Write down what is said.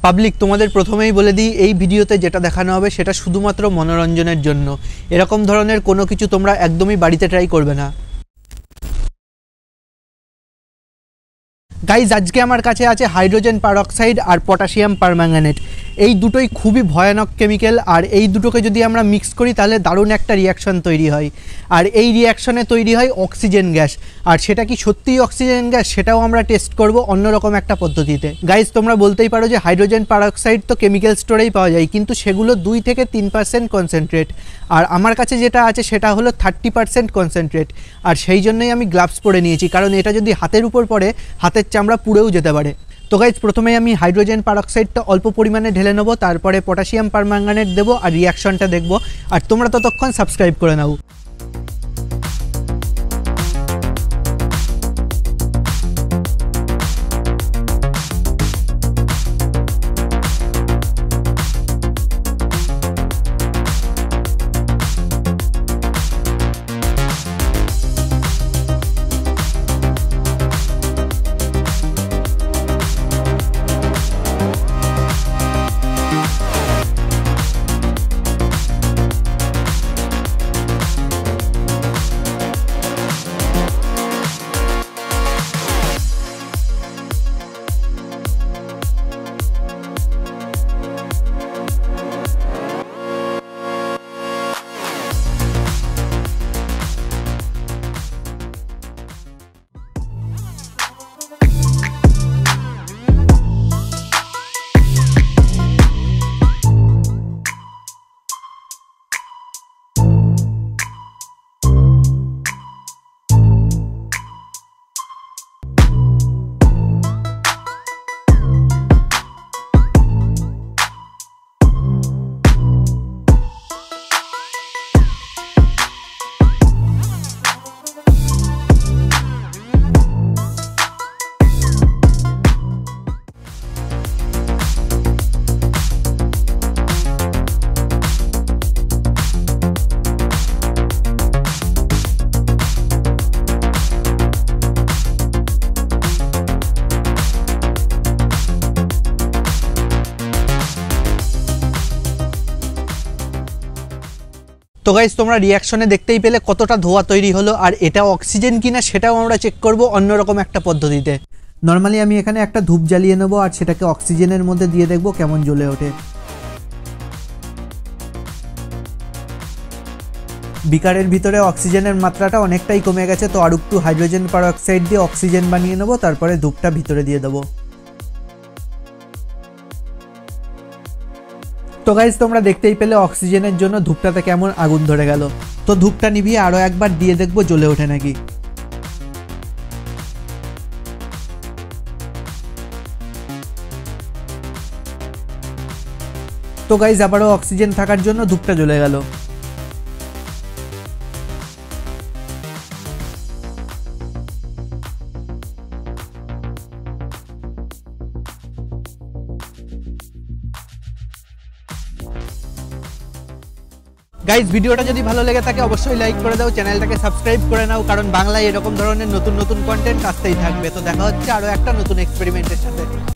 Public তোমাদের প্রথমেই বলে দিই, এই ভিডিওতে যেটা দেখানো হবে সেটা শুধুমাত্র মনোরঞ্জনের জন্য। এরকম ধরনের কোনো কিছু তোমরা একদমই বাড়িতে ট্রাই করবে না। গাইজ, আজকে আমার কাছে আছে হাইড্রোজেন পারঅক্সাইড আর পটাশিয়াম পারম্যাঙ্গানেট। এই দুটোই খুবই ভয়ানক কেমিক্যাল, আর এই দুটোকে যদি আমরা মিক্স করি তাহলে দারুণ একটা রিয়াকশন তৈরি হয়। আর এই রিয়াকশনে তৈরি হয় অক্সিজেন গ্যাস। আর সেটা কি সত্যিই অক্সিজেন গ্যাস, সেটাও আমরা টেস্ট করব অন্যরকম একটা পদ্ধতিতে। গাইজ, তোমরা বলতেই পারো যে হাইড্রোজেন পারঅক্সাইড তো কেমিক্যাল স্টোরেই পাওয়া যায়, কিন্তু সেগুলো 2 থেকে 3% কনসেন্ট্রেট। আর আমার কাছে যেটা আছে সেটা হলো 30% কনসেন্ট্রেট। আর সেই জন্যই আমি গ্লাভস পরে নিয়েছি, কারণ এটা যদি হাতের উপর পড়ে হাতের চামড়া পুড়েও যেতে পারে। তো গাইজ, প্রথমে আমি হাইড্রোজেন পারঅক্সাইডটা অল্প পরিমাণে ঢেলে নেবো, তারপরে পটাশিয়াম পারম্যাঙ্গানেট দেবো আর রিয়াকশনটা দেখবো। আর তোমরা ততক্ষণ সাবস্ক্রাইব করে নাও। তো গাইজ, তোমরা রিয়াকশনে দেখতেই পেলে কতটা ধোঁয়া তৈরি হলো। আর এটা অক্সিজেন কিনা সেটাও আমরা চেক করব অন্যরকম একটা পদ্ধতিতে। নর্মালি আমি এখানে একটা ধূপ জ্বালিয়ে নেবো আর সেটাকে অক্সিজেনের মধ্যে দিয়ে দেখবো কেমন জ্বলে ওঠে। বিকারের ভিতরে অক্সিজেনের মাত্রাটা অনেকটাই কমে গেছে, তো আর একটু হাইড্রোজেন পারঅক্সাইড দিয়ে অক্সিজেন বানিয়ে নেবো, তারপরে ধূপটা ভিতরে দিয়ে দেবো। তো গাইজ, তোমরা দেখতেই পেলে অক্সিজেনের জন্য ধূপটাতে কেমন আগুন ধরে গেল। তো ধূপটা নিভিয়ে আরও একবার দিয়ে দেখবো জ্বলে ওঠে নাকি। তো গাইজ, আবারও অক্সিজেন থাকার জন্য ধূপটা জ্বলে গেল। গাইজ, ভিডিওটা যদি ভালো লেগে থাকে অবশ্যই লাইক করে দাও, চ্যানেলটাকে সাবস্ক্রাইব করে নাও, কারণ বাংলায় এরকম ধরনের নতুন নতুন কন্টেন্ট আসতেই থাকবে। তো দেখা হচ্ছে আরও একটা নতুন এক্সপেরিমেন্টের সাথে।